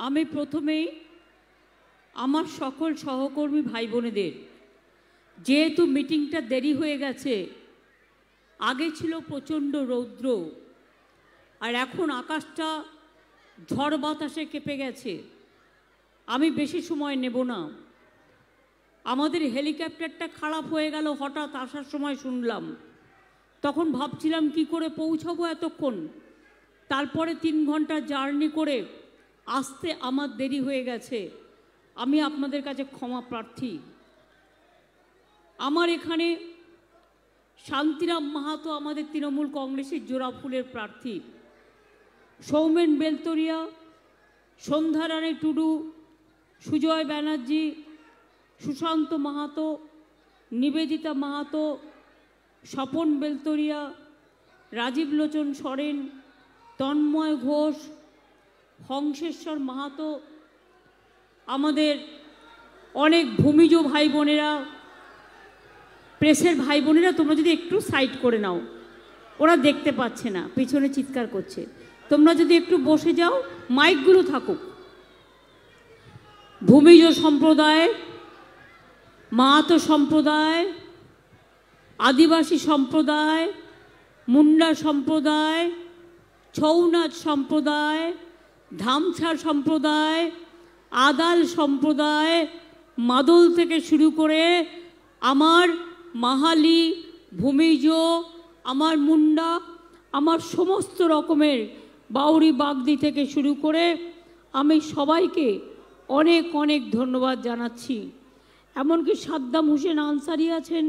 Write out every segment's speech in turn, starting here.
আমি প্রথমেই আমার সকল সহকর্মী ভাই বোনেদের, যেহেতু মিটিংটা দেরি হয়ে গেছে, আগে ছিল প্রচণ্ড রৌদ্র আর এখন আকাশটা ঝড় বাতাসে কেঁপে গেছে, আমি বেশি সময় নেব না। আমাদের হেলিকপ্টারটা খারাপ হয়ে গেল হঠাৎ আসার সময় শুনলাম, তখন ভাবছিলাম কি করে পৌঁছাবো এতক্ষণ। তারপরে 3 ঘন্টা জার্নি করে আসতে আমার দেরি হয়ে গেছে, আমি আপনাদের কাছে ক্ষমা প্রার্থী। আমার এখানে শান্তিরাম মাহাতো আমাদের তৃণমূল কংগ্রেসের জোড়াফুলের প্রার্থী, সৌমেন বেলতরিয়া, সন্ধ্যা রানী টুডু, সুজয় ব্যানার্জি, সুশান্ত মাহাতো, নিবেদিতা মাহাতো, স্বপন বেলতরিয়া, রাজীব লোচন সরেন, তন্ময় ঘোষ, হংসেশ্বর মাহাতো, আমাদের অনেক ভূমিজ ভাই বোনেরা, প্রেসের ভাই বোনেরা, তোমরা যদি একটু সাইড করে নাও, ওরা দেখতে পাচ্ছে না, পিছনে চিৎকার করছে, তোমরা যদি একটু বসে যাও, মাইকগুলো থাকুক। ভূমিজ সম্প্রদায়, মাহাতো সম্প্রদায়, আদিবাসী সম্প্রদায়, মুন্ডা সম্প্রদায়, ছৌ নাচ সম্প্রদায়, ধামছাড় সম্প্রদায়, আদাল সম্প্রদায়, মাদল থেকে শুরু করে আমার মাহালি, ভূমিজ, আমার মুন্ডা, আমার সমস্ত রকমের বাউরি বাগদি থেকে শুরু করে আমি সবাইকে অনেক অনেক ধন্যবাদ জানাচ্ছি। এমনকি সাদ্দাম হোসেন আনসারি আছেন,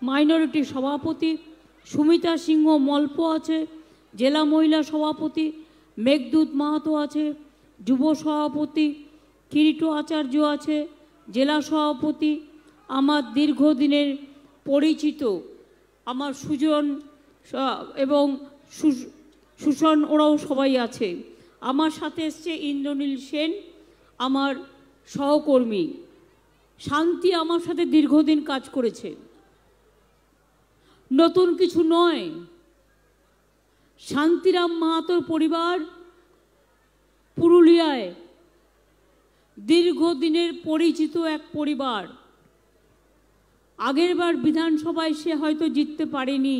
মাইনরিটি সভাপতি, সুমিতা সিংহ মল্প আছে, জেলা মহিলা সভাপতি, মেঘদূত মাহাতো আছে, যুব সভাপতি, কিরিটো আচার্য আছে, জেলা সভাপতি, আমার দীর্ঘদিনের পরিচিত আমার সুজন এবং সুশন, ওরাও সবাই আছে। আমার সাথে এসছে ইন্দ্রনীল সেন, আমার সহকর্মী। শান্তি আমার সাথে দীর্ঘদিন কাজ করেছে, নতুন কিছু নয়। শান্তিরাম মাহাতোর পরিবার পুরুলিয়ায় দীর্ঘদিনের পরিচিত এক পরিবার। আগেরবার বিধানসভায় সে হয়তো জিততে পারেনি,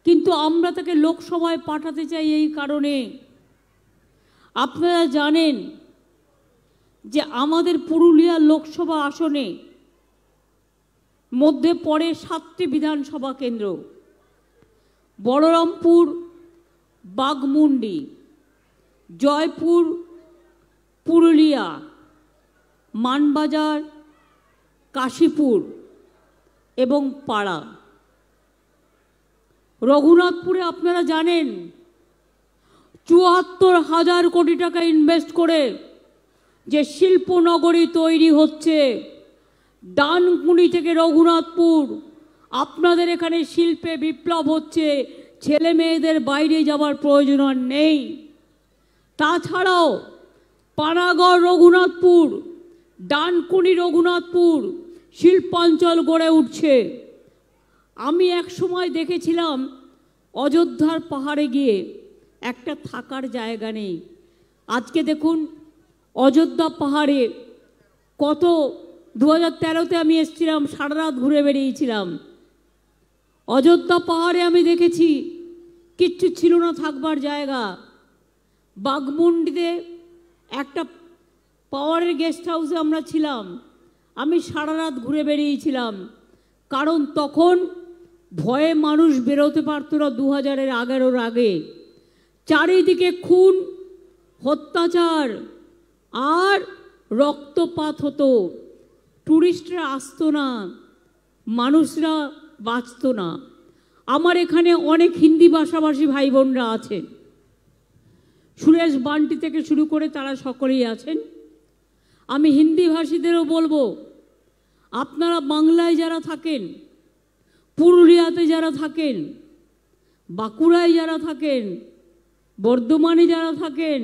কিন্তু আমরা তাকে লোকসভায় পাঠাতে চাই এই কারণে, আপনারা জানেন যে আমাদের পুরুলিয়া লোকসভা আসনে মধ্যে পড়ে 7টি বিধানসভা কেন্দ্র: বলরামপুর, বাঘমুন্ডি, জয়পুর, পুরুলিয়া, মানবাজার, কাশীপুর এবং পাড়া। রঘুনাথপুরে আপনারা জানেন ৭৪,০০০ কোটি টাকা ইনভেস্ট করে যে শিল্পনগরী তৈরি হচ্ছে, ডানকুনি থেকে রঘুনাথপুর, আপনাদের এখানে শিল্পে বিপ্লব হচ্ছে, ছেলে মেয়েদের বাইরে যাওয়ার প্রয়োজন আর নেই। তাছাড়াও পানাগড় রঘুনাথপুর, ডানকুনি রঘুনাথপুর শিল্পাঞ্চল গড়ে উঠছে। আমি এক সময় দেখেছিলাম অযোধ্যার পাহাড়ে গিয়ে একটা থাকার জায়গা নেই, আজকে দেখুন অযোধ্যা পাহাড়ে কত, 2013-তে আমি এসেছিলাম, সারা রাত ঘুরে বেরিয়েছিলাম। অযোধ্যা পাহাড়ে আমি দেখেছি কিচ্ছু ছিল না থাকবার জায়গা। বাঘমুন্ডিতে একটা পাওয়ারের গেস্ট হাউসে আমরা ছিলাম, আমি সারা রাত ঘুরে বেরিয়েছিলাম, কারণ তখন ভয়ে মানুষ বেরোতে পারত না। 2011-এর আগে চারিদিকে খুন, অত্যাচার আর রক্তপাত হতো, টুরিস্টরা আসতো না, মানুষরা বাঁচত না। আমার এখানে অনেক হিন্দি ভাষাভাষী ভাই বোনরা আছেন, সুরেশ বান্টি থেকে শুরু করে তারা সকলেই আছেন। আমি হিন্দি ভাষীদেরও বলবো, আপনারা বাংলায় যারা থাকেন, পুরুলিয়াতে যারা থাকেন, বাঁকুড়ায় যারা থাকেন, বর্ধমানে যারা থাকেন,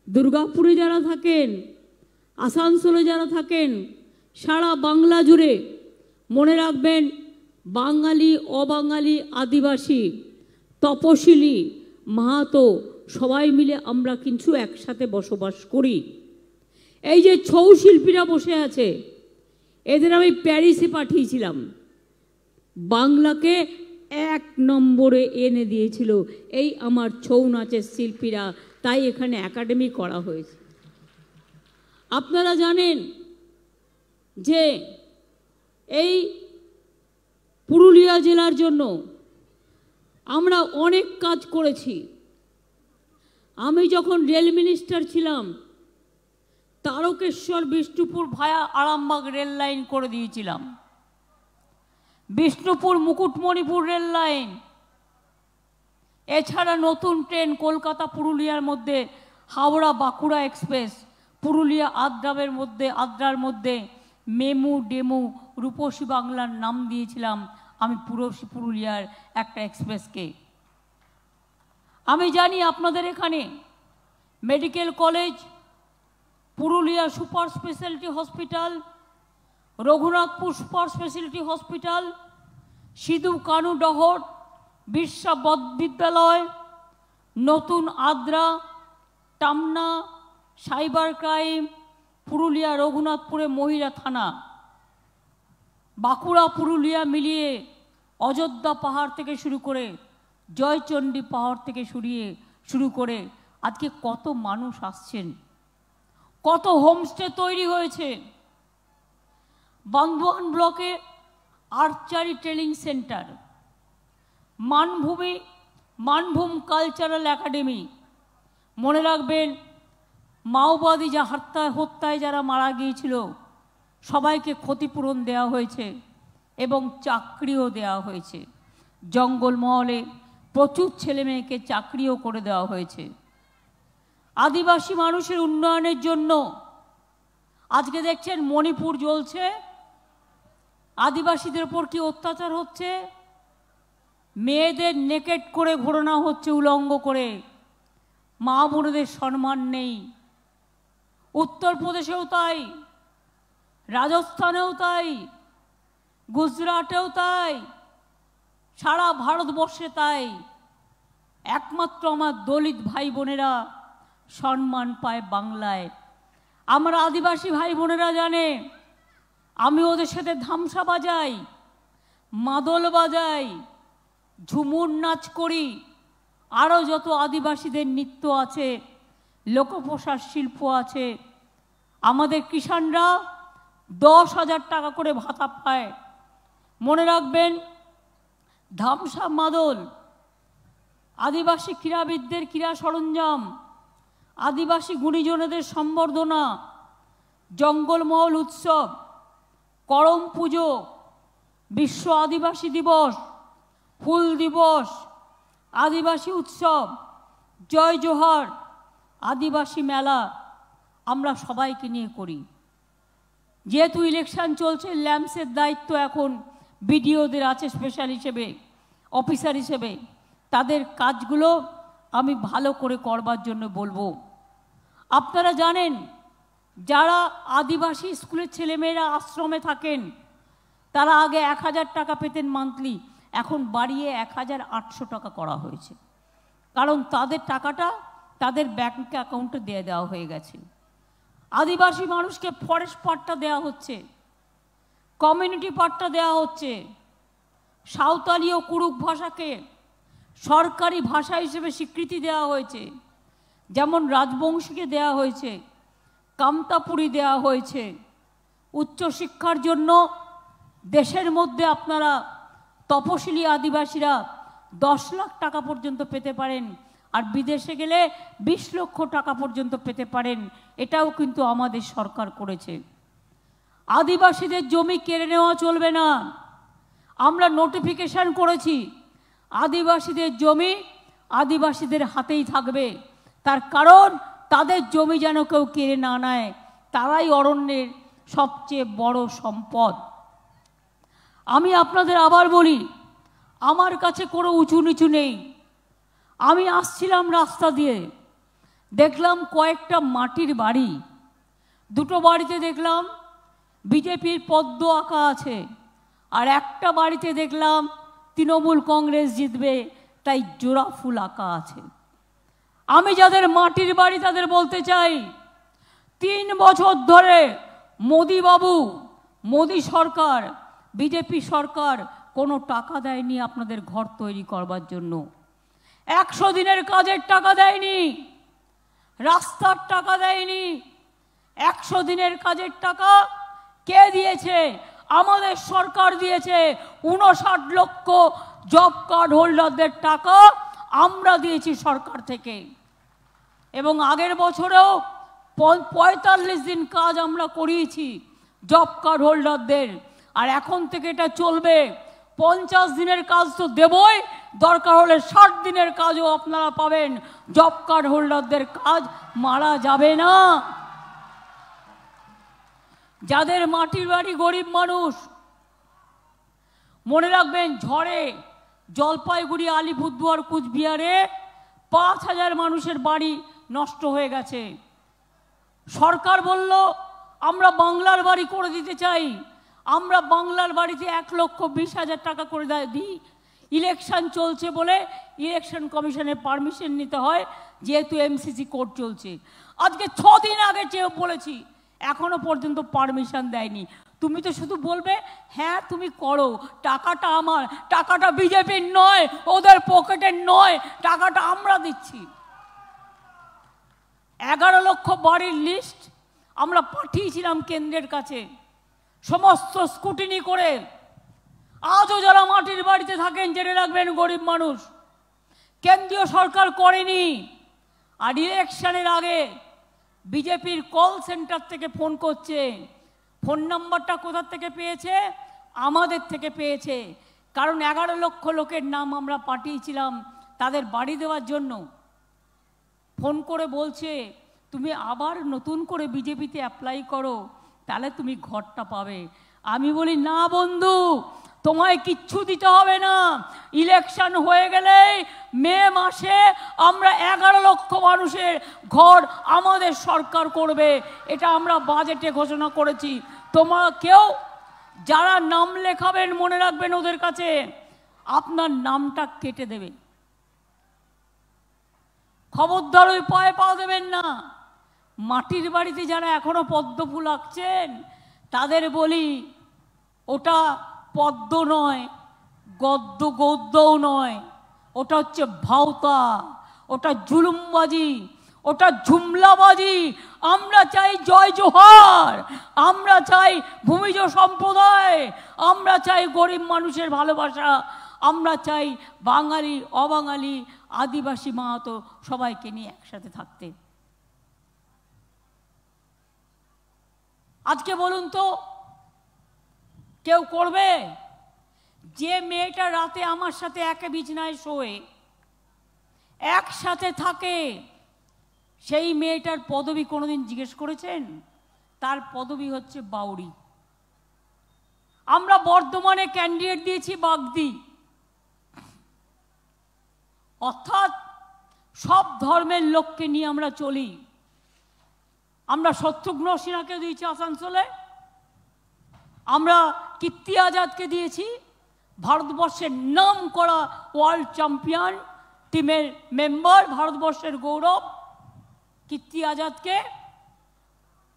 দুর্গাপুরে যারা থাকেন, আসানসোলে যারা থাকেন, সারা বাংলা জুড়ে মনে রাখবেন, বাঙালি, অবাঙালি, আদিবাসী, তপশিলি, মাহাতো সবাই মিলে আমরা কিন্তু একসাথে বসবাস করি। এই যে ছৌ শিল্পীরা বসে আছে, এদের আমি প্যারিসে পাঠিয়েছিলাম, বাংলাকে 1 নম্বরে এনে দিয়েছিল এই আমার ছৌ নাচের শিল্পীরা, তাই এখানে একাডেমি করা হয়েছে। আপনারা জানেন যে এই পুরুলিয়া জেলার জন্য আমরা অনেক কাজ করেছি। আমি যখন রেল মিনিস্টার ছিলাম, তারকেশ্বর বিষ্ণুপুর ভায়া আরামবাগ রেল লাইন করে দিয়েছিলাম, বিষ্ণুপুর মুকুটমণিপুর রেল লাইন, এছাড়া নতুন ট্রেন কলকাতা পুরুলিয়ার মধ্যে হাওড়া বাঁকুড়া এক্সপ্রেস, পুরুলিয়া আদ্রার মধ্যে মেমু ডেমু রূপসী বাংলার নাম দিয়েছিলাম আমি পুরুলিয়ার একটা এক্সপ্রেসকে। আমি জানি আপনাদের এখানে medical college, Purulia super speciality hospital, Raghunathpur super speciality hospital, Sidhu Kanu Dahar Birsa বিদ্যালয়, নতুন আদ্রা, টামনা, সাইবার ক্রাইম, পুরুলিয়া রঘুনাথপুরে মহিলা থানা, বাঁকুড়া পুরুলিয়া মিলিয়ে অযোধ্যা পাহাড় থেকে শুরু করে জয়চণ্ডী পাহাড় থেকে শুরু করে আজকে কত মানুষ আসছেন, কত হোমস্টে তৈরি হয়েছে। বান্দোয়ান ব্লকে archery training centre, Manbhum cultural academy. মনে রাখবেন, মাওবাদী হত্যায় যারা মারা গিয়েছিল সবাইকে ক্ষতিপূরণ দেওয়া হয়েছে এবং চাকরিও দেওয়া হয়েছে। জঙ্গলমহলে প্রচুর ছেলেমেয়েকে চাকরিও করে দেওয়া হয়েছে। আদিবাসী মানুষের উন্নয়নের জন্য আজকে দেখছেন মণিপুর জ্বলছে, আদিবাসীদের উপর কি অত্যাচার হচ্ছে, মেয়েদের নেকেট করে ঘোরানো হচ্ছে উলঙ্গ করে, মা বোনেদের সম্মান নেই। উত্তরপ্রদেশেও তাই, রাজস্থানেও তাই, গুজরাটেও তাই, সারা ভারতবর্ষে তাই। একমাত্র আমার দলিত ভাই বোনেরা সম্মান পায় বাংলায়। আমার আদিবাসী ভাই বোনেরা জানে আমি ওদের সাথে ধামসা বাজাই, মাদল বাজাই, ঝুমুর নাচ করি, আরও যত আদিবাসীদের নৃত্য আছে, লোকপ্রসার শিল্প আছে। আমাদের কিষাণরা 10,000 টাকা করে ভাতা পায়। মনে রাখবেন, ধামসা, মাদল, আদিবাসী ক্রীড়াবিদদের ক্রীড়া সরঞ্জাম, আদিবাসী গুণীজনেদের সম্বর্ধনা, জঙ্গলমহল উৎসব, করম পুজো, বিশ্ব আদিবাসী দিবস, ফুল দিবস, আদিবাসী উৎসব, জয় জোহার, আদিবাসী মেলা আমরা সবাইকে নিয়ে করি। যেহেতু ইলেকশন চলছে, ল্যাম্পসের দায়িত্ব এখন বিডিওদের আছে স্পেশাল হিসেবে, অফিসার হিসেবে। তাদের কাজগুলো আমি ভালো করে করবার জন্য বলবো। আপনারা জানেন, যারা আদিবাসী স্কুলের ছেলেমেয়েরা আশ্রমে থাকেন তারা আগে 1,000 টাকা পেতেন মান্থলি, এখন বাড়িয়ে 1,800 টাকা করা হয়েছে। কারণ তাদের টাকাটা তাদের ব্যাংক অ্যাকাউন্টে দিয়ে দেওয়া হয়ে গেছে। আদিবাসী মানুষকে ফরেস্ট পাট্টা দেওয়া হচ্ছে, কমিউনিটি পাট্টা দেওয়া হচ্ছে, সাঁওতালি ও কুড়ুক ভাষাকে সরকারি ভাষা হিসেবে স্বীকৃতি দেওয়া হয়েছে। যেমন রাজবংশীকে দেওয়া হয়েছে, কামতাপুরি দেওয়া হয়েছে। উচ্চশিক্ষার জন্য দেশের মধ্যে আপনারা তপশিলি আদিবাসীরা 10 লাখ টাকা পর্যন্ত পেতে পারেন, আর বিদেশে গেলে 20 লক্ষ টাকা পর্যন্ত পেতে পারেন। এটাও কিন্তু আমাদের সরকার করেছে। আদিবাসীদের জমি কেড়ে নেওয়া চলবে না। আমরা নোটিফিকেশন করেছি, আদিবাসীদের জমি আদিবাসীদের হাতেই থাকবে। তার কারণ তাদের জমি যেন কেউ কেড়ে না নেয়, তারাই অরণ্যের সবচেয়ে বড় সম্পদ। আমি আপনাদের আবার বলি, আমার কাছে কোনো উঁচু নিচু নেই। আমি আসছিলাম রাস্তা দিয়ে, দেখলাম কয়েকটা মাটির বাড়ি, দুটো বাড়িতে দেখলাম বিজেপির পদ্ম আঁকা আছে, আর একটা বাড়িতে দেখলাম তৃণমূল কংগ্রেস জিতবে তাই জোড়া ফুল আঁকা আছে। আমি যাদের মাটির বাড়ি তাদের বলতে চাই, 3 বছর ধরে মোদি বাবু, মোদি সরকার, বিজেপি সরকার কোনো টাকা দেয়নি আপনাদের ঘর তৈরি করবার জন্য। 100 দিনের কাজের টাকা দেয়নি, রাস্তার টাকা দেয়নি। 100 দিনের কাজের টাকা কে দিয়েছে? আমাদের সরকার দিয়েছে। 59 লক্ষ জব কার্ড হোল্ডারদের টাকা আমরা দিয়েছি সরকার থেকে। এবং আগের বছরেও 45 দিন কাজ আমরা করিয়েছি জব কার্ড হোল্ডারদের। আর এখন থেকে এটা চলবে। 50 দিনের কাজ তো দেবই, দরকার হলে 60 দিনের কাজও আপনারা পাবেন। জব কার্ড হোল্ডারদের কাজ মারা যাবে না। যাদের মাটির বাড়ি, গরিব মানুষ, মনে রাখবেন, ঝড়ে জলপাইগুড়ি, আলিপুরদুয়ার, কুচবিহারে 5000 মানুষের বাড়ি নষ্ট হয়ে গেছে। সরকার বলল আমরা বাংলার বাড়ি করে দিতে চাই। আমরা বাংলার বাড়িতে 1,20,000 টাকা করে দিই। ইলেকশন চলছে বলে ইলেকশন কমিশনের পারমিশন নিতে হয়, যেহেতু এমসিসি কোর্ট চলছে। আজকে 6 দিন আগে চেয়ে বলেছি, এখনো পর্যন্ত পারমিশন দেয়নি। তুমি তো শুধু বলবে হ্যাঁ তুমি করো, টাকাটা আমার, টাকাটা বিজেপির নয়, ওদের পকেটের নয়, টাকাটা আমরা দিচ্ছি। 11 লক্ষ বাড়ির লিস্ট আমরা পাঠিয়েছিলাম কেন্দ্রের কাছে, সমস্ত স্কুটিনি করে। আজও যারা মাটির বাড়িতে থাকেন জেনে রাখবেন, গরিব মানুষ, কেন্দ্রীয় সরকার করেনি। আর ইলেকশনের আগে বিজেপির কল সেন্টার থেকে ফোন করছে। ফোন নাম্বারটা কোথা থেকে পেয়েছে? আমাদের থেকে পেয়েছে। কারণ 11 লক্ষ লোকের নাম আমরা পাঠিয়েছিলাম তাদের বাড়ি দেওয়ার জন্য। ফোন করে বলছে তুমি আবার নতুন করে বিজেপিতে অ্যাপ্লাই করো, তাহলে তুমি ঘরটা পাবে। আমি বলি না বন্ধু, তোমায় কিচ্ছু দিতে হবে না। ইলেকশন হয়ে গেলে মে মাসে আমরা 11 লক্ষ মানুষের ঘর আমাদের সরকার করবে। এটা আমরা বাজেটে ঘোষণা করেছি। তোমরা কেউ যারা নাম লেখাবেন, মনে রাখবেন ওদের কাছে আপনার নামটা কেটে দেবে। খবরদার ওই পায়ে পা দেবেন না। মাটির বাড়িতে যারা এখনো পদ্ম ফুল আঁকছেন তাদের বলি, ওটা পদ্ম নয়, গদ্যও নয়, ওটা হচ্ছে ভাওতা, ওটা জুলুমবাজি, ওটা ঝুমলাবাজি। আমরা চাই জয় জোহার, আমরা চাই ভূমিজ সম্প্রদায়, আমরা চাই গরিব মানুষের ভালোবাসা, আমরা চাই বাঙালি, অবাঙালি, আদিবাসী, মাহাতো সবাইকে নিয়ে একসাথে থাকতে। আজকে বলুন তো কেউ করবে? যে মেয়েটা রাতে আমার সাথে একে বিছানায় শোয়ে, একসাথে থাকে, সেই মেয়েটার পদবি কোনোদিন জিজ্ঞেস করেছেন? তার পদবি হচ্ছে বাউরি। আমরা বর্ধমানে ক্যান্ডিডেট দিয়েছি বাগদি। অর্থাৎ সব ধর্মের লোককে নিয়ে আমরা চলি। আমরা শত্রুঘ্ন সিনহাকে দিয়েছি আসানসোলে, আমরা কীর্তি আজাদকে দিয়েছি, ভারতবর্ষের নাম করা ওয়ার্ল্ড চ্যাম্পিয়ন টিমের মেম্বার, ভারতবর্ষের গৌরব কীর্তি আজাদকে।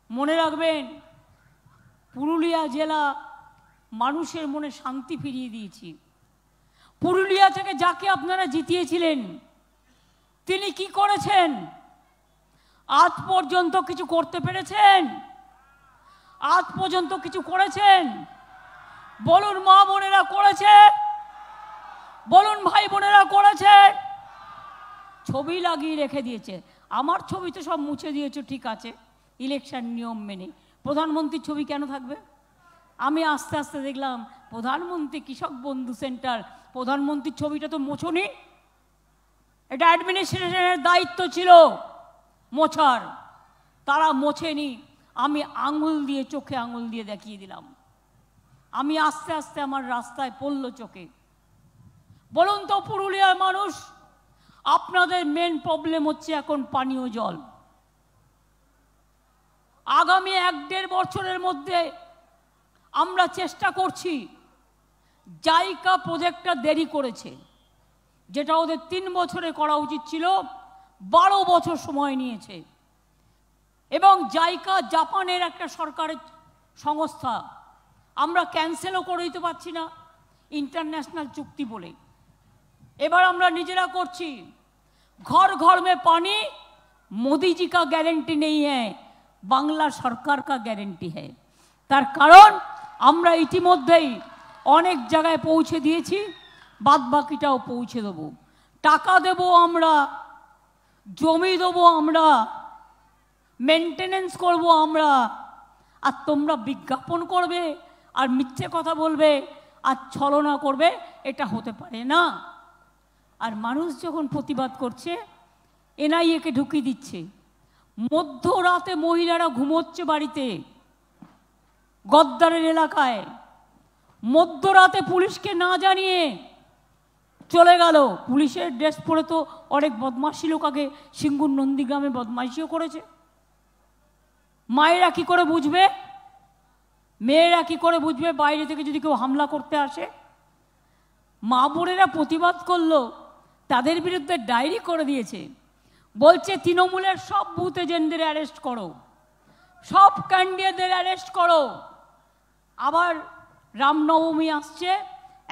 মনে রাখবেন, পুরুলিয়া জেলা মানুষের মনে শান্তি ফিরিয়ে দিয়েছি। পুরুলিয়া থেকে যাকে আপনারা জিতিয়েছিলেন তিনি কি করেছেন? আজ পর্যন্ত কিছু করতে পেরেছেন? আজ পর্যন্ত কিছু করেছেন? বলুন মা বোনেরা করেছে? বলুন ভাই বোনেরা করেছে? ছবি লাগিয়ে রেখে দিয়েছে। আমার ছবি তো সব মুছে দিয়েছে, ঠিক আছে, ইলেকশন নিয়ম মেনে। প্রধানমন্ত্রীর ছবি কেন থাকবে? আমি আস্তে আস্তে দেখলাম প্রধানমন্ত্রী কৃষক বন্ধু সেন্টার, প্রধানমন্ত্রীর ছবিটা তো মোছনি। এটা অ্যাডমিনিস্ট্রেশনের দায়িত্ব ছিল মোছার, তারা মোছেনি। আমি আঙুল দিয়ে, চোখে আঙুল দিয়ে দেখিয়ে দিলাম। আমি আস্তে আস্তে আমার রাস্তায় পড়ল চোখে। বলুন তো পুরুলিয়ার মানুষ, আপনাদের মেন প্রবলেম হচ্ছে এখন পানীয় জল। আগামী 1-1.5 বছরের মধ্যে আমরা চেষ্টা করছি, জাইকা প্রজেক্টটা দেরি করেছে, যেটা ওদের 3 বছরে করা উচিত ছিল, 12 বছর সময় নিয়েছে। এবং জাইকা জাপানের একটা সরকারের সংস্থা, আমরা ক্যান্সেলও করে দিতে পারছি না ইন্টারন্যাশনাল চুক্তি বলে। এবার আমরা নিজেরা করছি। ঘর ঘর মে পানি, मोदी जी का গ্যারেন্টি নেই হ্যাঁ, বাংলা সরকার কা গ্যারেন্টি হ্যাঁ। তার কারণ আমরা ইতিমধ্যেই অনেক জায়গায় পৌঁছে দিয়েছি, বাদ বাকিটাও পৌঁছে দেবো। টাকা দেব আমরা, জমি দেবো আমরা, মেনটেনেন্স করব আমরা, আর তোমরা বিজ্ঞাপন করবে আর মিথ্যে কথা বলবে আর ছলনা করবে, এটা হতে পারে না। আর মানুষ যখন প্রতিবাদ করছে, এনআইএকে ঢুকিয়ে দিচ্ছে। মধ্যরাতে মহিলারা ঘুমোচ্ছে বাড়িতে, গদ্দারের এলাকায়, মধ্যরাতে পুলিশকে না জানিয়ে চলে গেল। পুলিশের ড্রেস পরে তো অনেক বদমাশি লোক আগে সিঙ্গুর নন্দীগ্রামে বদমাশিও করেছে। মায়েরা কি করে বুঝবে, মেয়েরা কি করে বুঝবে বাইরে থেকে যদি কেউ হামলা করতে আসে? মা বোনেরা প্রতিবাদ করলো, তাদের বিরুদ্ধে ডায়েরি করে দিয়েছে। বলছে তৃণমূলের সব বুথ এজেন্টদের অ্যারেস্ট করো, সব ক্যান্ডিডেটদের অ্যারেস্ট করো। আবার রামনবমী আসছে,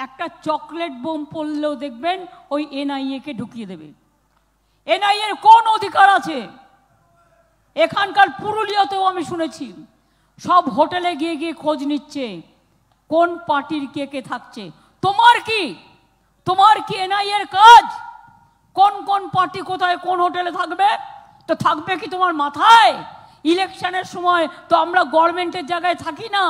একটা চকলেট বোম পড়লেও দেখবেন ওই এনআইএকে ঢুকিয়ে দেবে। এনআইএর কোন অধিকার আছে? এখানকার পুরুলিয়াতেও আমি শুনেছি সব হোটেলে গিয়ে গিয়ে খোঁজ নিচ্ছে কোন পার্টির কে কে থাকছে। তোমার কি, তোমার কি এনআইএর কাজ কোন কোন পার্টি কোথায় কোন হোটেলে থাকবে? তো থাকবে কি তোমার মাথায়? ইলেকশনের সময় তো আমরা গভর্নমেন্টের জায়গায় থাকি না,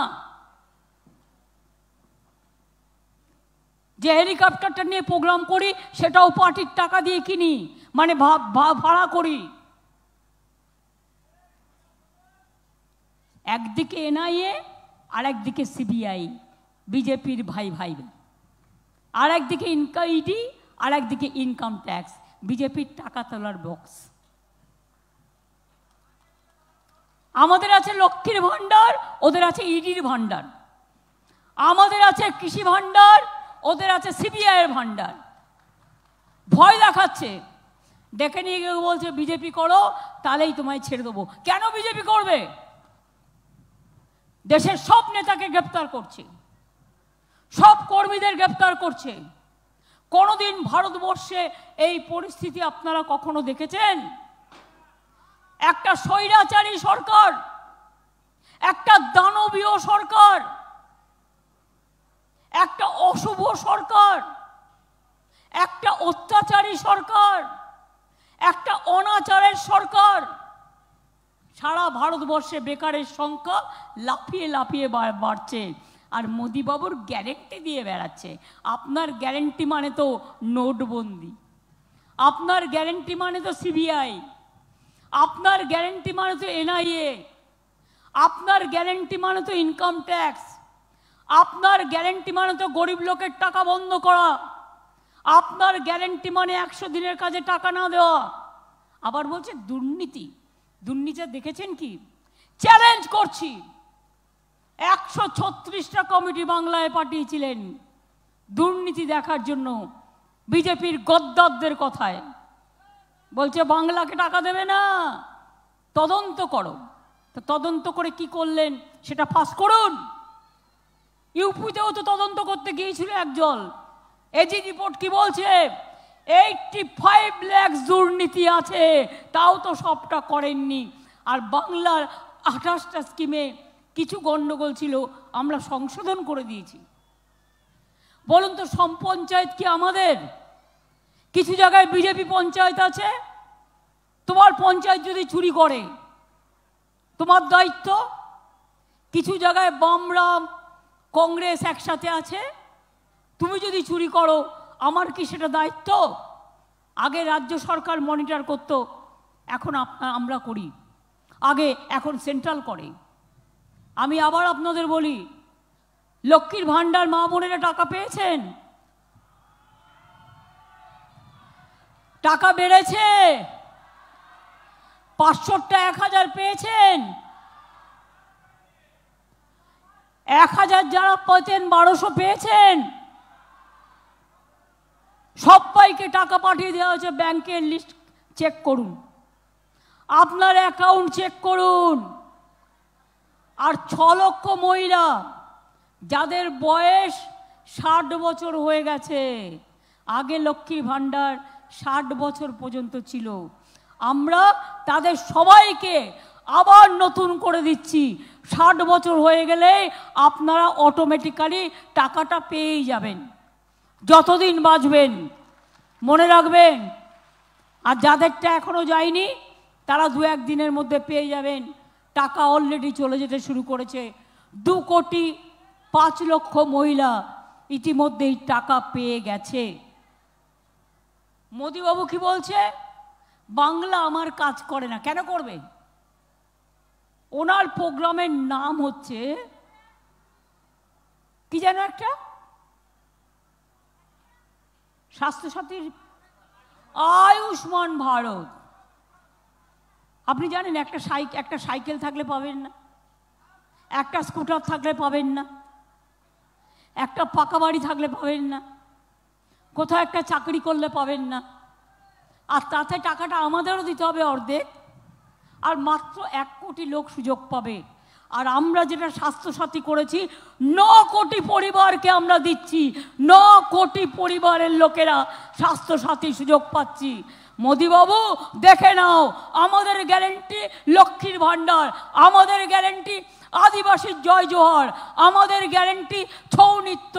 যে হেলিকপ্টারটা নিয়ে প্রোগ্রাম করি সেটাও পার্টির টাকা দিয়ে কিনি, মানে ভাড়া করি। একদিকে এনআইএ আর একদিকে সিবিআই, বিজেপির ভাই ভাই, আর একদিকে ইডি আর একদিকে ইনকাম ট্যাক্স, বিজেপির টাকা তোলার বক্স। আমাদের আছে লক্ষ্মীর ভান্ডার, ওদের আছে ইডির ভান্ডার। আমাদের আছে কৃষি ভান্ডার, ওদের আছে সিবিআই এর ভান্ডার। ভয় দেখাচ্ছে, ডেকে নিয়ে গিয়ে বলছে বিজেপি করো তাহলেই তোমায় ছেড়ে দেবো। কেন বিজেপি করবে? দেশের সব নেতাকে গ্রেপ্তার করছে, সব কর্মীদের গ্রেপ্তার করছে। কোনোদিন ভারতবর্ষে এই পরিস্থিতি আপনারা কখনো দেখেছেন? একটা স্বৈরাচারী সরকার, একটা দানবীয় সরকার, একটা অশুভ সরকার, একটা অত্যাচারী সরকার, একটা অনাচারের সরকার। সারা ভারতবর্ষে বেকারের সংখ্যা লাফিয়ে লাফিয়ে বাড়ছে, আর মোদি বাবুর গ্যারেন্টি দিয়ে বেড়াচ্ছে। আপনার গ্যারেন্টি মানে তো নোটবন্দি, আপনার গ্যারেন্টি মানে তো সিবিআই, আপনার গ্যারেন্টি মানে তো এনআইএ, আপনার গ্যারেন্টি মানে তো ইনকাম ট্যাক্স, আপনার গ্যারেন্টি মানে তো গরিব লোকের টাকা বন্ধ করা, আপনার গ্যারেন্টি মানে 100 দিনের কাজে টাকা না দেওয়া। আবার বলছে দুর্নীতি। দুর্নীতি দেখেছেন কি? চ্যালেঞ্জ করছি, 136টা কমিটি বাংলায় পাঠিয়েছিলেন দুর্নীতি দেখার জন্য বিজেপির গদ্দারদের কথায়। বলছে বাংলাকে টাকা দেবে না, তদন্ত করো। তো তদন্ত করে কি করলেন সেটা ফাঁস করুন। ইউপিতেও তো তদন্ত করতে গিয়েছিল একজন, এজি রিপোর্ট কি বলছে? 85 লাখ দুর্নীতি আছে, তাও তো সবটা করেননি। আর বাংলার 28টা স্কিমে কিছু গন্ডগোল ছিল, আমরা সংশোধন করে দিয়েছি। বলুন তো, সব পঞ্চায়েত কি আমাদের? কিছু জায়গায় বিজেপি পঞ্চায়েত আছে, তোমার পঞ্চায়েত যদি চুরি করে তোমার দায়িত্ব। কিছু জায়গায় বামরাম কংগ্রেস একসাথে আছে, তুমি যদি চুরি করো আমার কি সেটা দায়িত্ব? আগে রাজ্য সরকার মনিটর করতো, এখন আমরা করি। আগে, এখন সেন্ট্রাল করে। আমি আবার আপনাদের বলি, লক্ষ্মীর ভান্ডার মা বোনেরা টাকা পেয়েছেন? টাকা বেড়েছে, 500টা 1000 পেয়েছেন। 1000 যারা পেতেন 1200 পেয়েছেন। সবাইকে টাকা পাঠিয়ে দেওয়া হয়েছে, ব্যাংকের লিস্ট চেক করুন, আপনার অ্যাকাউন্ট চেক করুন। আর 6 লক্ষ মহিলা যাদের বয়স 60 বছর হয়ে গেছে, আগে লক্ষ্মীর ভাণ্ডার 60 বছর পর্যন্ত ছিল, আমরা তাদের সবাইকে আবার নতুন করে দিচ্ছি। 60 বছর হয়ে গেলে আপনারা অটোমেটিক্যালি টাকাটা পেয়েই যাবেন, যতদিন বাঁচবেন, মনে রাখবেন। আর যাদেরটা এখনো যায়নি তারা 2-1 দিনের মধ্যে পেয়ে যাবেন। টাকা অলরেডি চলে যেতে শুরু করেছে। 2,05,00,000 মহিলা ইতিমধ্যেই টাকা পেয়ে গেছে। মোদিবাবু কি বলছে? বাংলা আমার কাজ করে না। কেন করবে? ওনার প্রোগ্রামের নাম হচ্ছে কি যেন একটা, স্বাস্থ্যসাথীর আয়ুষ্মান ভারত। আপনি জানেন একটা সাইকেল থাকলে পাবেন না, একটা স্কুটার থাকলে পাবেন না, একটা পাকা বাড়ি থাকলে পাবেন না, কোথাও একটা চাকরি করলে পাবেন না। আর তাতে টাকাটা আমাদেরও দিতে হবে অর্ধেক। আর মাত্র 1 কোটি লোক সুযোগ পাবে। আর আমরা যেটা স্বাস্থ্যসাথী করেছি, 9 কোটি পরিবারকে আমরা দিচ্ছি। 9 কোটি পরিবারের লোকেরা স্বাস্থ্যসাথী সুযোগ পাচ্ছি। মোদিবাবু দেখে নাও, আমাদের গ্যারেন্টি লক্ষ্মীর ভাণ্ডার, আমাদের গ্যারেন্টি আদিবাসীর জয় জোহার, আমাদের গ্যারেন্টি ছৌ নৃত্য,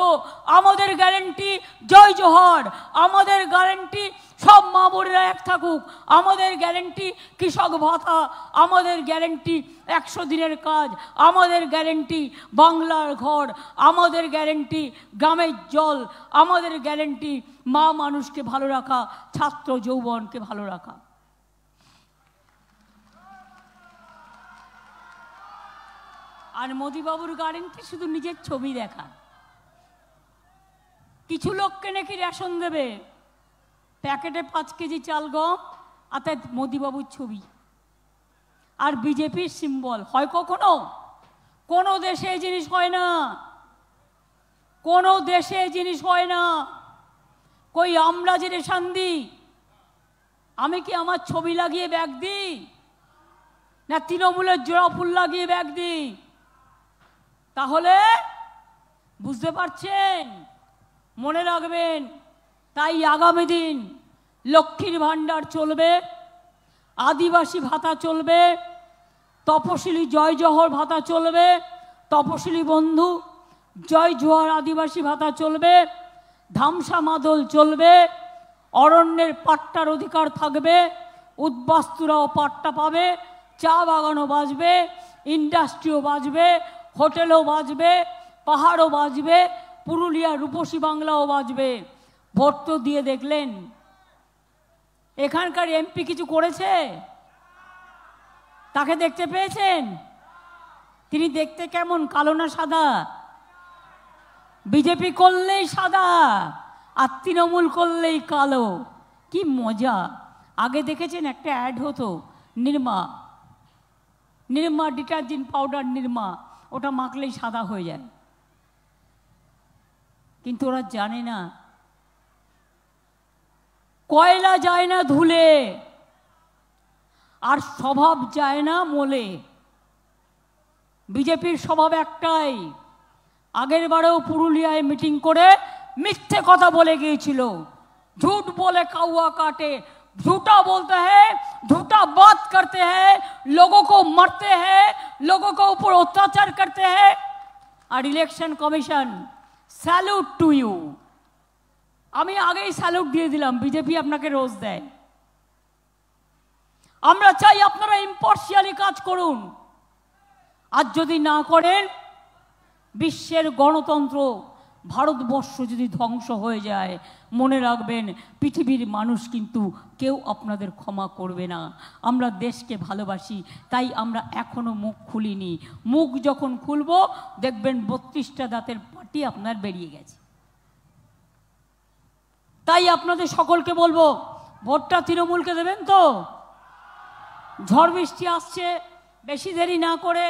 আমাদের গ্যারেন্টি জয় জোহার, আমাদের গ্যারেন্টি সব মা বোনেরা এক থাকুক, আমাদের গ্যারেন্টি কৃষক ভাতা, আমাদের গ্যারেন্টি 100 দিনের কাজ, আমাদের গ্যারেন্টি বাংলার ঘর, আমাদের গ্যারেন্টি গ্রামের জল, আমাদের গ্যারেন্টি মা মানুষকে ভালো রাখা, ছাত্র যৌবনকে ভালো রাখা। আর মোদিবাবুর গ্যারেন্টি শুধু নিজের ছবি দেখা। কিছু লোককে নাকি রেশন দেবে, প্যাকেটে 5 কেজি চাল গম, আর তাই মোদিবাবুর ছবি আর বিজেপির সিম্বল। হয় কখনো? কোনো দেশে এই জিনিস হয় না, কোনো দেশে এই জিনিস হয় না। কই আমরা যে রেশন দিই, আমি কি আমার ছবি লাগিয়ে ব্যাগ দিই, না তৃণমূলের জোড়া ফুল লাগিয়ে ব্যাগ দিই? তাহলে বুঝতে পারছেন, মনে রাখবেন। তাই আগামী দিন লক্ষ্মীর ভাণ্ডার চলবে, আদিবাসী ভাতা চলবে, তপশিলি জয় জোহর ভাতা চলবে, তপশিলি বন্ধু জয় জোহর আদিবাসী ভাতা চলবে, ধামসা মাদল চলবে, অরণ্যের পাট্টার অধিকার থাকবে, উদ্বাস্তুরাও পাট্টা পাবে, চা বাগানও বাঁচবে, ইন্ডাস্ট্রিও বাঁচবে, হোটেলও বাঁচবে, পাহাড়ও বাঁচবে, পুরুলিয়া রূপসী বাংলাও বাঁচবে। ভোট তো দিয়ে দেখলেন, এখানকার এমপি কিছু করেছে? তাকে দেখতে পেয়েছেন? তিনি দেখতে কেমন, কালো না সাদা? বিজেপি করলেই সাদা আর তৃণমূল করলেই কালো। কি মজা! আগে দেখেছেন একটা অ্যাড হতো, নির্মা ডিটারজেন্ট পাউডার নির্মা, ওটা মাখলেই সাদা হয়ে যায়। কিন্তু ওরা জানে না, কয়লা যায় না ধুলে, আর স্বভাব যায় না মোলে। বিজেপির স্বভাব একটাই, আগের বারেও পুরুলিয়ায় মিটিং করে মিথ্যে কথা বলে গিয়েছিল। झूठ बोले कौवा काटे, झूठा बोलते हैं, झूठा बात करते हैं, लोगों को मरते हैं, लोगों को ऊपर अत्याचार करते हैं। और election commission salute to you. আমি আগেই স্যালুট দিয়ে দিলাম, বিজেপি আপনাকে রোজ দেয়। আমরা চাই আপনারা ইম্পার্শিয়ালি কাজ করুন। আর যদি না করেন, বিশ্বের গণতন্ত্র ভারতবর্ষ যদি ধ্বংস হয়ে যায়, মনে রাখবেন পৃথিবীর মানুষ কিন্তু কেউ আপনাদের ক্ষমা করবে না। আমরা দেশকে ভালোবাসি, তাই আমরা এখনো মুখ খুলিনি। মুখ যখন খুলব দেখবেন 32টা দাঁতের পাটি আপনার বেরিয়ে গেছে। তাই আপনাদের সকলকে বলবো, ভোটটা তৃণমূলকে দেবেন তো? ঝড় বৃষ্টি আসছে, বেশি দেরি না করে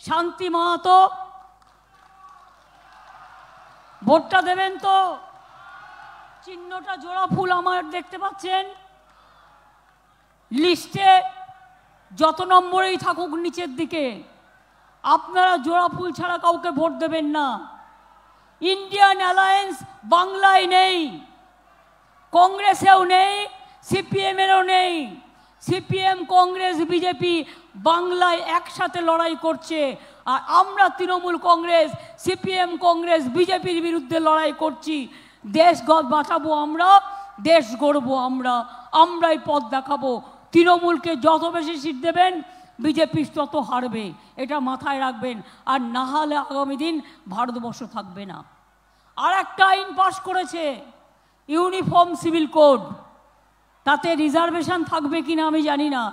শান্তি মাহাতো ভোটটা দেবেন তো? চিহ্নটা জোড়া ফুল আমার দেখতে পাচ্ছেন, লিস্টে যত নম্বরেই থাকুক নিচের দিকে, আপনারা জোড়াফুল ছাড়া কাউকে ভোট দেবেন না। ইন্ডিয়ান অ্যালায়েন্স বাংলায় নেই, কংগ্রেসেও নেই, সিপিএমেরও নেই। সিপিএম, কংগ্রেস, বিজেপি বাংলায় একসাথে লড়াই করছে, আর আমরা তৃণমূল কংগ্রেস, সিপিএম, কংগ্রেস, বিজেপির বিরুদ্ধে লড়াই করছি। দেশ বাঁচাবো আমরা, দেশ গড়বো আমরা, আমরাই পথ দেখাবো। তৃণমূলকে যত বেশি সিট দেবেন বিজেপি তত হারবে, এটা মাথায় রাখবেন। আর না হলে আগামী দিন ভারতবর্ষ থাকবে না। আর একটা আইন পাশ করেছে, ইউনিফর্ম সিভিল কোড, তাতে রিজার্ভেশন থাকবে কিনা আমি জানি না।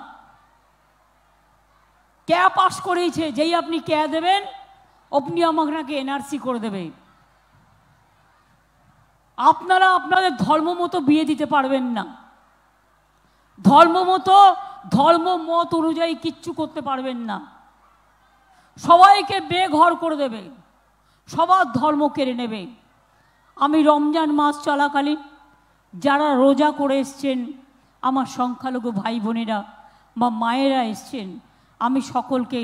ক্যা পাশ করেছে, যেই আপনি ক্যা দেবেন আপনি আমাকে এনআরসি করে দেবে। আপনারা আপনাদের ধর্ম মতো বিয়ে দিতে পারবেন না, ধর্ম মত অনুযায়ী কিচ্ছু করতে পারবেন না। সবাইকে বেঘর করে দেবে, সবার ধর্ম কেড়ে নেবে। আমি রমজান মাস চলাকালীন যারা রোজা করে এসছেন, আমার সংখ্যালঘু ভাই বোনেরা বা মায়েরা এসছেন, আমি সকলকে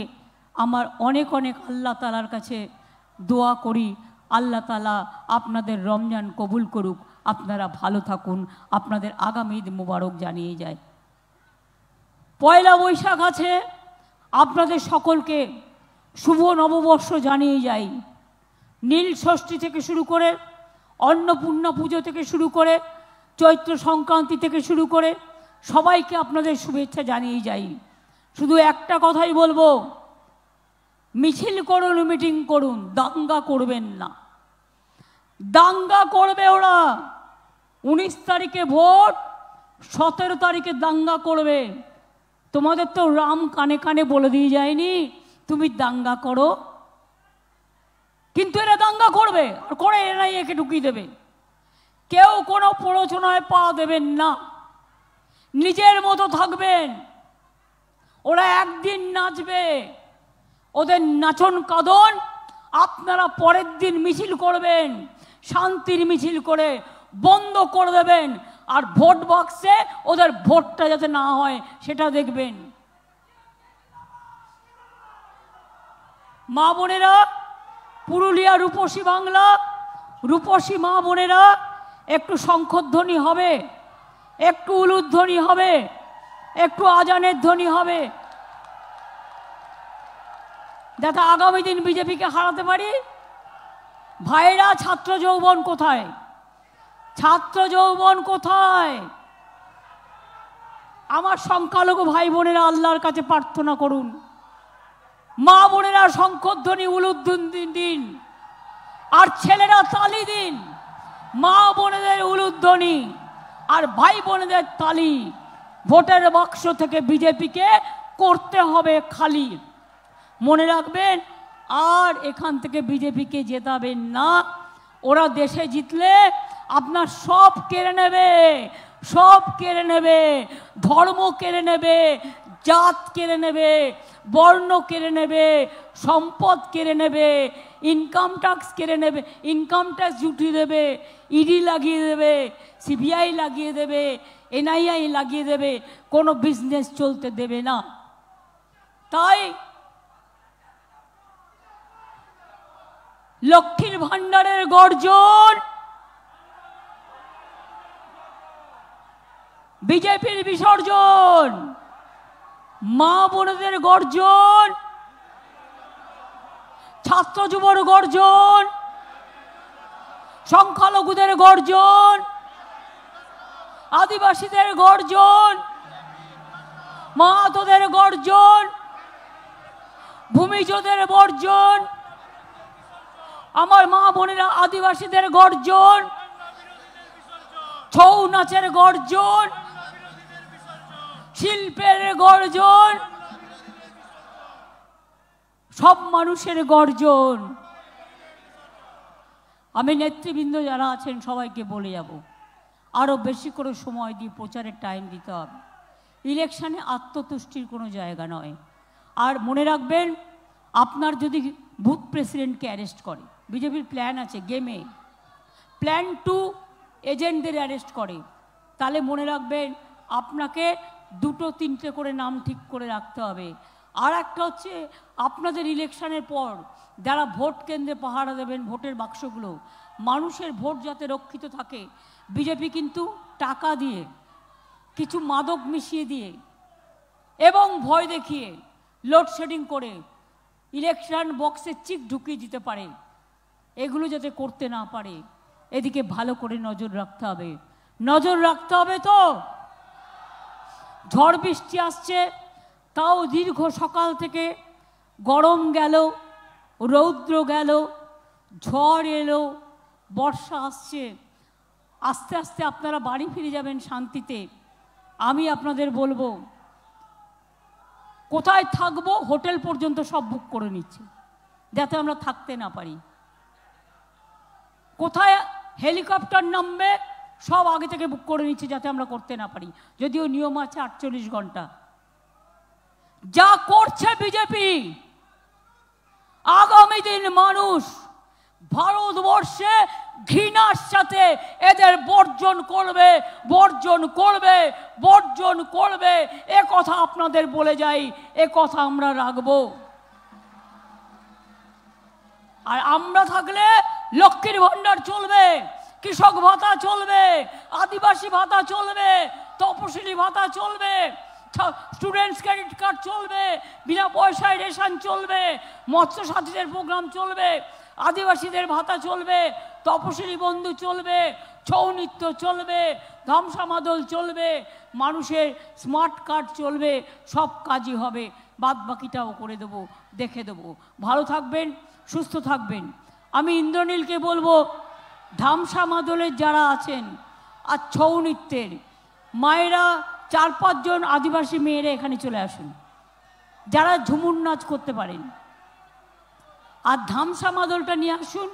আমার অনেক অনেক আল্লাহ তাআলার কাছে দোয়া করি, আল্লাহ তাআলা আপনাদের রমজান কবুল করুক, আপনারা ভালো থাকুন, আপনাদের আগামী ঈদ মুবারক জানিয়ে যায়। পয়লা বৈশাখ আছে, আপনাদের সকলকে শুভ নববর্ষ জানিয়ে যাই। নীল ষষ্ঠী থেকে শুরু করে, অন্নপূর্ণা পুজো থেকে শুরু করে, চৈত্র সংক্রান্তি থেকে শুরু করে সবাইকে আপনাদের শুভেচ্ছা জানিয়ে যাই। শুধু একটা কথাই বলবো, মিছিল করুন, মিটিং করুন, দাঙ্গা করবেন না। দাঙ্গা করবে ওরা। 19 তারিখে ভোট, 17 তারিখে দাঙ্গা করবে। তোমাদের তো রাম কানে কানে বলে দিয়ে যায়নি তুমি দাঙ্গা করো, কিন্তু এরা দাঙ্গা করবে, আর করে এরাই একে ঢুকিয়ে দেবে। কেউ কোনো প্ররোচনায় পা দেবেন না, নিজের মতো থাকবেন। ওরা একদিন নাচবে, ওদের নাচন কাঁদন আপনারা পরের দিন মিছিল করবেন, শান্তির মিছিল করে বন্ধ করে দেবেন। আর ভোট বাক্সে ওদের ভোটটা যাতে না হয় সেটা দেখবেন। মা বোনেরা, পুরুলিয়া রূপসী বাংলা, রূপসী মা বোনেরা, একটু শঙ্খধ্বনি হবে, একটু উলুধ্বনি হবে, একটু আজানের ধ্বনি হবে, যাতে আগামী দিন বিজেপিকে হারাতে পারি। ভাইরা, ছাত্র যৌবন কোথায়? ছাত্র যৌবন কোথায়? আমার সংখ্যালঘু ভাই বোনেরা আল্লাহর কাছে প্রার্থনা করুন, মা বোনেরা শঙ্খধ্বনি উলুধ্বনি দিন, আর ছেলেরা তালি দিন। মা বোনেদের উলুধ্বনি আর ভাই বোনেদের তালি। ভোটের বাক্স থেকে বিজেপিকে করতে হবে খালি। মনে রাখবেন, আর এখান থেকে বিজেপিকে জেতাবেন না। ওরা দেশে জিতলে আপনার সব কেড়ে নেবে, সব কেড়ে নেবে। ধর্ম কেড়ে নেবে, জাত কেড়ে নেবে, বর্ণ কেড়ে নেবে, সম্পদ কেড়ে নেবে, ইনকাম ট্যাক্স কেড়ে নেবে, ইনকাম ট্যাক্স জুটিয়ে দেবে, ইডি লাগিয়ে দেবে, সিবিআই লাগিয়ে দেবে, এনআইআই লাগিয়ে দেবে, কোনো বিজনেস চলতে দেবে না। তাই লক্ষ্মীর ভান্ডারের গর্জন, বিজেপির বিসর্জন, মা বোনদের গর্জন, ছাত্র যুবর গর্জন, সংখ্যালঘুদের গর্জন, আদিবাসীদের গর্জন, মাহাতোদের গর্জন, ভূমিজদের গর্জন, আমার মা বোনেরা আদিবাসীদের গর্জন, ছৌ নাচের গর্জন, শিল্পের গর্জন, সব মানুষের গর্জন। আমি নেতৃবৃন্দ যারা আছেন সবাইকে বলে যাব, আরো বেশি করে সময় দিয়ে প্রচারের টাইম দিতে হবে। ইলেকশনে আত্মতুষ্টির কোনো জায়গা নয়। আর মনে রাখবেন, আপনার যদি বুথ প্রেসিডেন্টকে অ্যারেস্ট করে, বিজেপির প্ল্যান আছে গেমে, প্ল্যান 2 এজেন্টদের অ্যারেস্ট করে, তাহলে মনে রাখবেন আপনাকে দুটো তিনটে করে নাম ঠিক করে রাখতে হবে। আর একটা হচ্ছে আপনাদের ইলেকশনের পর যারা ভোট কেন্দ্রে পাহারা দেবেন, ভোটের বাক্সগুলো, মানুষের ভোট যাতে রক্ষিত থাকে, বিজেপি কিন্তু টাকা দিয়ে, কিছু মাদক মিশিয়ে দিয়ে এবং ভয় দেখিয়ে, লোডশেডিং করে ইলেকশন বক্সে চিক ঢুকিয়ে দিতে পারে। এগুলো যাতে করতে না পারে, এদিকে ভালো করে নজর রাখতে হবে। নজর রাখতে হবে তো। ঝড় বৃষ্টি আসছে, তাও দীর্ঘ সকাল থেকে গরম গেল, রৌদ্র গেল, ঝড় এলো, বর্ষা আসছে। আস্তে আস্তে আপনারা বাড়ি ফিরে যাবেন শান্তিতে। আমি আপনাদের বলবো, কোথায় থাকবো হোটেল পর্যন্ত সব বুক করে নিচ্ছে যাতে আমরা থাকতে না পারি। কোথায় হেলিকপ্টার নামবে সব আগে থেকে বুক করে নিচ্ছে যাতে আমরা করতে না পারি, যদিও নিয়ম আছে 48 ঘন্টা। যা করছে বিজেপি, আগামী দিন মানুষ ভারতবর্ষে ঘৃণার সাথে এদের বর্জন করবে, বর্জন করবে, বর্জন করবে। এ কথা আপনাদের বলে যাই, এ কথা আমরা রাখবো। আর আমরা থাকলে লক্ষ্মীর ভান্ডার চলবে, কৃষক ভাতা চলবে, আদিবাসী ভাতা চলবে, তপশিলি ভাতা চলবে, স্টুডেন্টস ক্রেডিট কার্ড চলবে, বিনা পয়সায় রেশন চলবে, মৎস্য সাথীদের প্রোগ্রাম চলবে, আদিবাসীদের ভাতা চলবে, তপশিলি বন্ধু চলবে, ছৌ নৃত্য চলবে, ধামসা মাদল চলবে, মানুষের স্মার্ট কার্ড চলবে, সব কাজই হবে। বাদ বাকিটাও করে দেবো, দেখে দেবো। ভালো থাকবেন, সুস্থ থাকবেন। আমি ইন্দ্রনীলকে বলবো, ধামসা মাদলের যারা আছেন আর ছৌ নৃত্যের মায়েরা 4-5 জন আদিবাসী মেয়েরা এখানে চলে আসুন, যারা ঝুমুর নাচ করতে পারেন, আর ধামসা মাদলটা নিয়ে আসুন।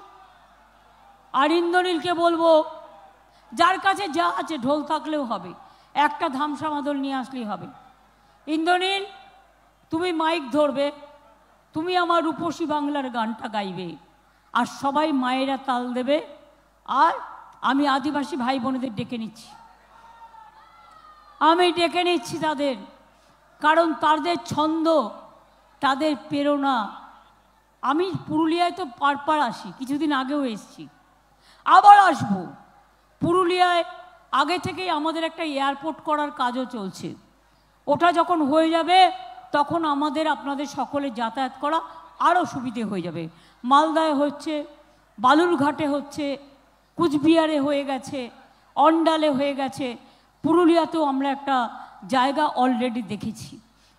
আর ইন্দ্রনীলকে বলবো, যার কাছে যা আছে, ঢোল থাকলেও হবে, একটা ধামসা মাদল নিয়ে আসলেই হবে। ইন্দ্রনীল, তুমি মাইক ধরবে, তুমি আমার রূপসী বাংলার গানটা গাইবে, আর সবাই মায়েরা তাল দেবে। আর আমি আদিবাসী ভাই বোনেদের ডেকে নিচ্ছি, আমি ডেকে নিচ্ছি তাদের, কারণ তাদের ছন্দ, তাদের প্রেরণা। আমি পুরুলিয়ায় তো পারপার আসি, কিছুদিন আগেও এসেছি, আবার আসবো। পুরুলিয়ায় আগে থেকেই আমাদের একটা এয়ারপোর্ট করার কাজও চলছে। ওটা যখন হয়ে যাবে তখন আমাদের আপনাদের সকলের যাতায়াত করা আরও সুবিধে হয়ে যাবে। মালদায় হচ্ছে, বালুরঘাটে হচ্ছে, কুচবিহারে হয়ে গেছে, অন্ডালে হয়ে গেছে, পুরুলিয়াতেও আমরা একটা জায়গা অলরেডি দেখেছি।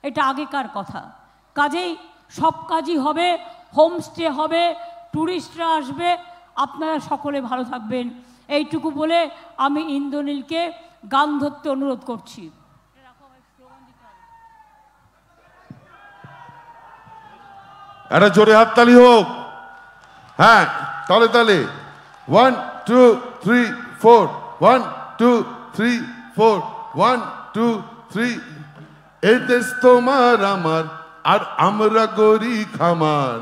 এটা আগেকার কথা। কাজেই সব কাজই হবে, হোমস্টে হবে, ট্যুরিস্টরা আসবে। আপনারা সকলে ভালো থাকবেন, এইটুকু বলে আমি ইন্দ্রনীলকে গান ধরতে অনুরোধ করছি। একটা জোরে হাততালি হোক। হ্যাঁ, তালে তালে 1 2 3 4 1 2 3 4 1 2 3। এই দেশ তোমার আমার, আর আমরা গরি খামার।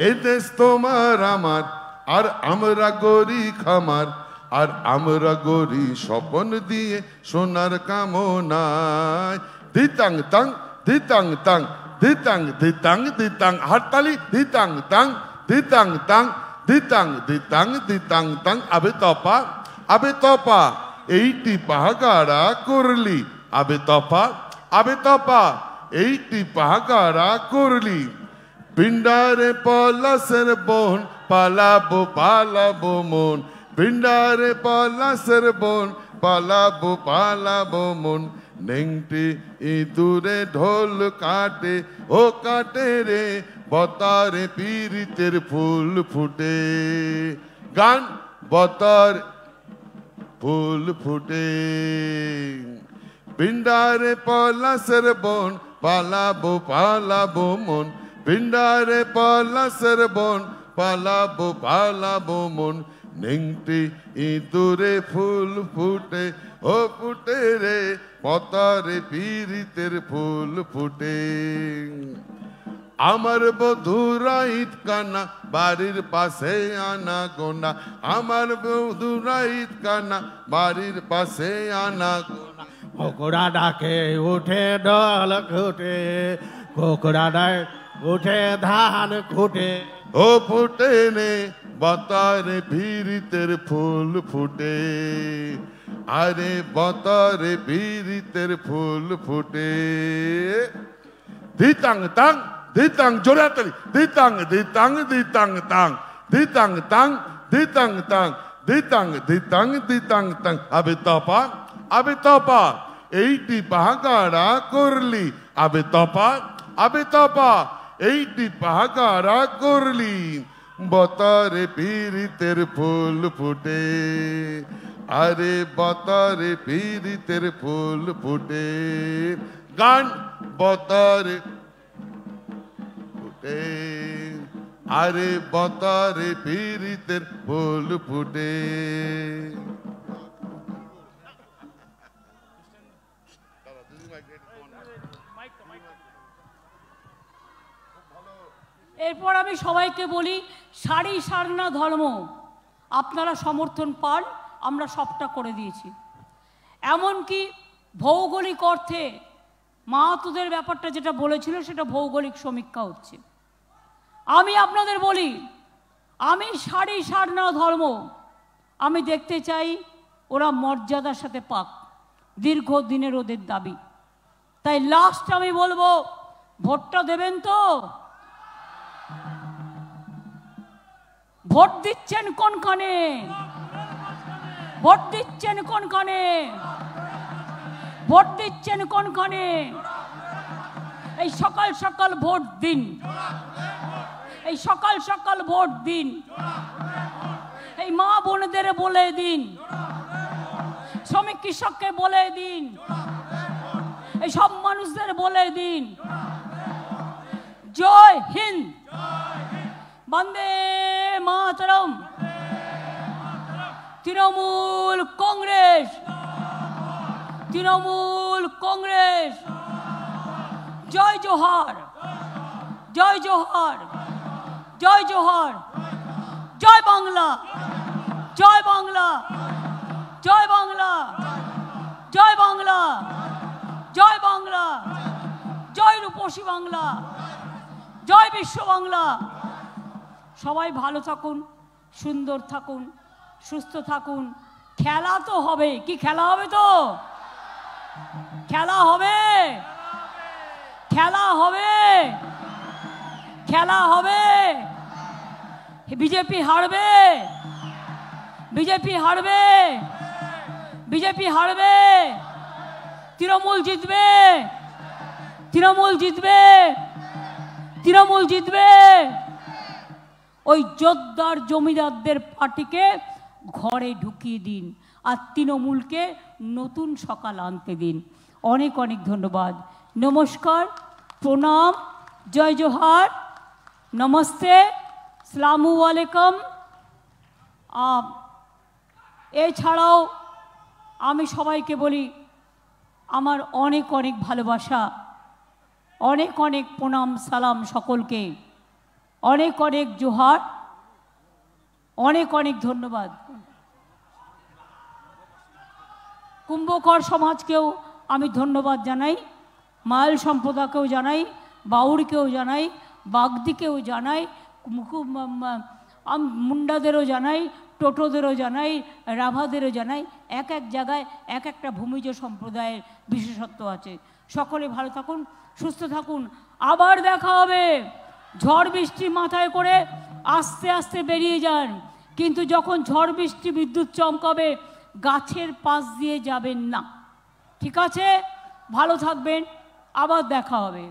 এই দেশ তোমার আমার, আর আমরা গরি খামার। আর আমরা গরি স্বপন দিয়ে সোনার কামনায়। দিতাং তাং দিতাং তাং দিতাং দিতাং দিতাং, হাততালি। দিতাং তাং দিতাং তাং দিতাং দিতাং দিতাং তাং। আবে তপা, আবে তপা, এইটি পাহাগাড়া করলি। আবে তপা, আবে তপা, এইটি পাহাগাড়া করলি। পিন্ডারে পলাশের বোন, পালাবো পালাবো মন। পিন্ডারে পলাশের বোন, পালাবো পালাবো মন। নেংটি ইঁদুরে ঢোল কাটে, ও কাটে রে, বতারে পীড়িতের ফুল ফুটে। গান বতার ফুল ফুটে। পিন্ডারে পলাশের বোন, পালাবো পালাবো মন। পিন্ডারে পলাশের বোন, পালাবো পালাবো মন। নেংটি ইঁদুরে ফুল ফুটে, ও ফুটে রে, পতারে পীড়িতের ফুল ফুটে। আমার বধুরা ঈদ কানা, বাড়ির পাশে আনা গোনা। আমার বধুরা ঈদ কানা, বাড়ির পাশে আনা গোনা। কোকড়া ডাকে উঠে ডল খুঁটে, কোকড়া ডাকে উঠে ধান খুঁটে। ও ফুটে নে বতারে পীড়িতের ফুল ফুটে, আরে বতারে পীড়িতের ফুল ফুটে। দিতাং তাং দিতাং জোরে হাততালি, দিতাং দিতাং দিতাং তাং, দিতাং তাং দিতাং তাং, দিতাং দিতাং দিতাং তাং। আবে তপা এইটি পাহাকারা করলি, আবে তপা এইটি পাহাকারা করলি। বতারে পীড়িতের ফুল ফুটে, আরে বতারে পীড়িতের ফুল ফুটে। গান বতারে ফুটে, আরে বতারে পীড়িতের ফুল ফুটে। এরপর আমি সবাইকে বলি, সারি সারনা ধর্ম আপনারা সমর্থন পান, আমরা সবটা করে দিয়েছি। এমনকি ভৌগোলিক অর্থে মাহাতোদের ব্যাপারটা যেটা বলেছিল সেটা ভৌগোলিক সমীক্ষা হচ্ছে। আমি আপনাদের বলি, আমি সারি সারনা ধর্ম, আমি দেখতে চাই ওরা মর্যাদার সাথে পাক, দীর্ঘদিনের ওদের দাবি। তাই লাস্ট আমি বলবো, ভোটটা দেবেন তো? ভোট দিচ্ছেন কোনখানে? ভোট দিচ্ছেন কোনখানে? ভোট দিচ্ছেন কোনখানে? এই সকাল সকাল ভোট দিন, এই সকাল সকাল ভোট দিন। এই মা বোনদের বলে দিন, শ্রমিক কৃষককে বলে দিন, এই সব মানুষদের বলে দিন, জয় হিন্দ, বন্দে মাতরম, তৃণমূল কংগ্রেস, তৃণমূল কংগ্রেস, জয় জোহার, জয় জোহার, জয় জোহার, জয় বাংলা, জয় বাংলা, জয় বাংলা, জয় বাংলা, জয় বাংলা, জয় রূপসী বাংলা, জয় বিশ্ব বাংলা। সবাই ভালো থাকুন, সুন্দর থাকুন, সুস্থ থাকুন। খেলা তো হবে, কি খেলা হবে? তো খেলা হবে, খেলা হবে, খেলা হবে। বিজেপি হারবে, বিজেপি হারবে, বিজেপি হারবে, তৃণমূল জিতবে, তৃণমূল জিতবে, তৃণমূল জিতবে। ওই জোরদার জমিদারদের পার্টিকে ঘরে ঢুকিয়ে দিন, আর তৃণমূলকে নতুন সকাল আনতে দিন। অনেক অনেক ধন্যবাদ। নমস্কার, প্রণাম, জয় জোহার, নমস্তে, সালামু আলাইকুম। এছাড়াও আমি সবাইকে বলি, আমার অনেক অনেক ভালোবাসা, অনেক অনেক প্রণাম সালাম সকলকে, অনেক অনেক জোহার, অনেক অনেক ধন্যবাদ। কুম্ভকর সমাজকেও আমি ধন্যবাদ জানাই, মাল সম্প্রদায়কেও জানাই, বাউড়কেও জানাই, বাগদিকেও জানাই, মুন্ডাদেরও জানাই, টোটোদেরও জানাই, রাভাদেরও জানাই। এক এক জায়গায় এক একটা ভূমিজ সম্প্রদায়ের বিশেষত্ব আছে। সকলে ভালো থাকুন, সুস্থ থাকুন। আবার দেখা হবে। ঝড় বৃষ্টি মাথায় করে আস্তে আস্তে বেরিয়ে যান, কিন্তু যখন ঝড় বৃষ্টি বিদ্যুৎ চমকাবে গাছের পাশ দিয়ে যাবেন না। ঠিক আছে? ভালো থাকবেন, আবার দেখা হবে।